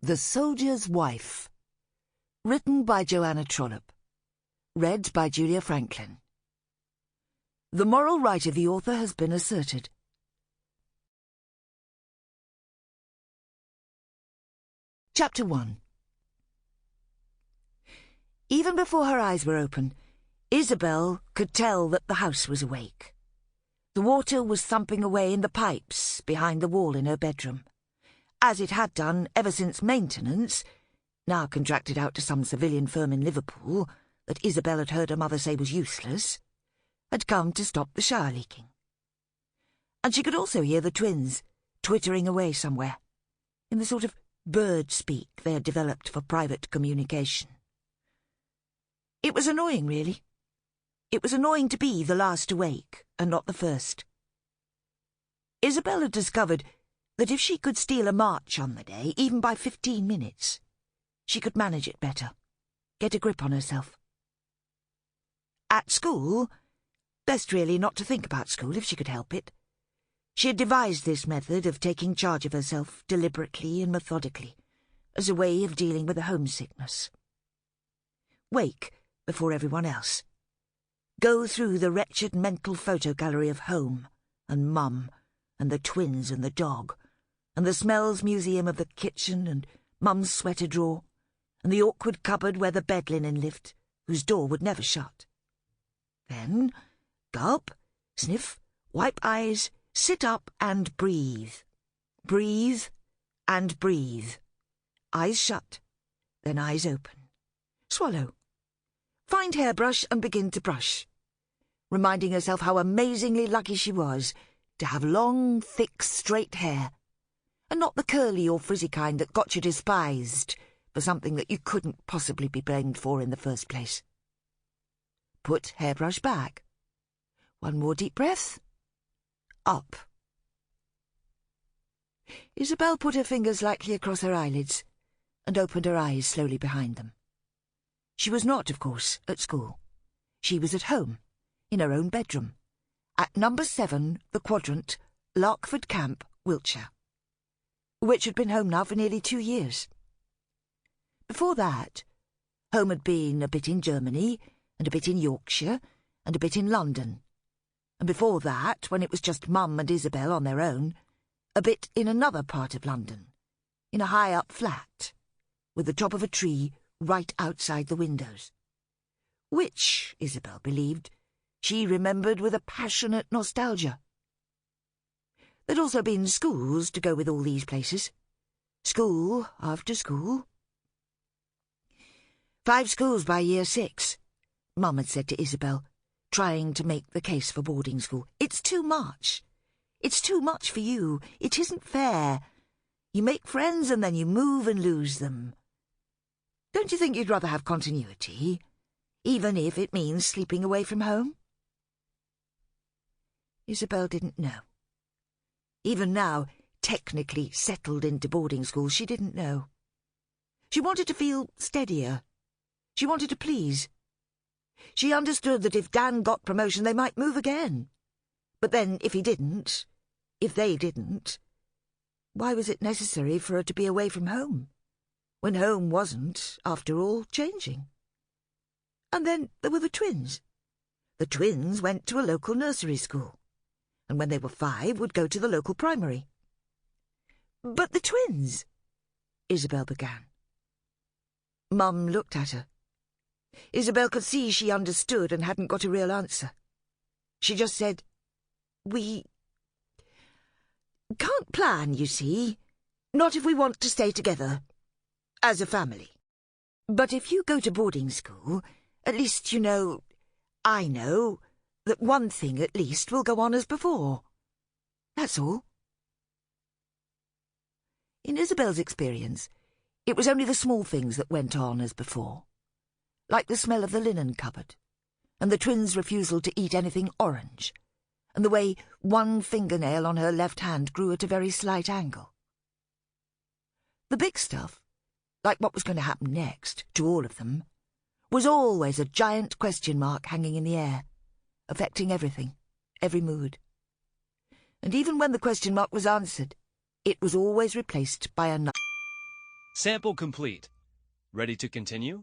The Soldier's Wife. Written by Joanna Trollope. Read by Julia Franklin. The moral right of the author has been asserted. Chapter 1. Even before her eyes were open, Isabel could tell that the house was awake. The water was thumping away in the pipes behind the wall in her bedroom, as it had done ever since maintenance, now contracted out to some civilian firm in Liverpool that Isabel had heard her mother say was useless, had come to stop the shower leaking. And she could also hear the twins twittering away somewhere, in the sort of bird speak they had developed for private communication. It was annoying, really. It was annoying to be the last awake and not the first. Isabel had discovered that if she could steal a march on the day, even by 15 minutes, she could manage it better, get a grip on herself. At school, best really not to think about school if she could help it. She had devised this method of taking charge of herself deliberately and methodically, as a way of dealing with the homesickness. Wake before everyone else. Go through the wretched mental photo gallery of home and Mum and the twins and the dog, and the smells museum of the kitchen and Mum's sweater drawer, and the awkward cupboard where the bed linen lived, whose door would never shut. Then gulp, sniff, wipe eyes, sit up and breathe. Breathe and breathe. Eyes shut, then eyes open. Swallow. Find hairbrush and begin to brush, reminding herself how amazingly lucky she was to have long, thick, straight hair, and not the curly or frizzy kind that got you despised for something that you couldn't possibly be blamed for in the first place. Put hairbrush back. One more deep breath. Up. Isabel put her fingers lightly across her eyelids and opened her eyes slowly behind them. She was not, of course, at school. She was at home, in her own bedroom, at number 7, the Quadrant, Larkford Camp, Wiltshire, which had been home now for nearly 2 years. Before that, home had been a bit in Germany, and a bit in Yorkshire, and a bit in London, and before that, when it was just Mum and Isabel on their own, a bit in another part of London, in a high-up flat, with the top of a tree right outside the windows, which, Isabel believed, she remembered with a passionate nostalgia. There'd also been schools to go with all these places. School after school. 5 schools by year 6, Mum had said to Isabel, trying to make the case for boarding school. It's too much. It's too much for you. It isn't fair. You make friends and then you move and lose them. Don't you think you'd rather have continuity, even if it means sleeping away from home? Isabel didn't know. Even now, technically settled into boarding school, she didn't know. She wanted to feel steadier. She wanted to please. She understood that if Dan got promotion, they might move again. But then, if he didn't, if they didn't, why was it necessary for her to be away from home, when home wasn't, after all, changing? And then there were the twins. The twins went to a local nursery school, and when they were 5 would go to the local primary. But the twins, Isabel began. Mum looked at her. Isabel could see she understood and hadn't got a real answer. She just said, "We can't plan, you see. Not if we want to stay together, as a family. But if you go to boarding school, at least you know, I know, that one thing at least will go on as before. That's all." In Isabel's experience, it was only the small things that went on as before, like the smell of the linen cupboard, and the twins' refusal to eat anything orange, and the way one fingernail on her left hand grew at a very slight angle. The big stuff, like what was going to happen next, to all of them, was always a giant question mark hanging in the air, affecting everything, every mood. And even when the question mark was answered, it was always replaced by another. Sample complete. Ready to continue?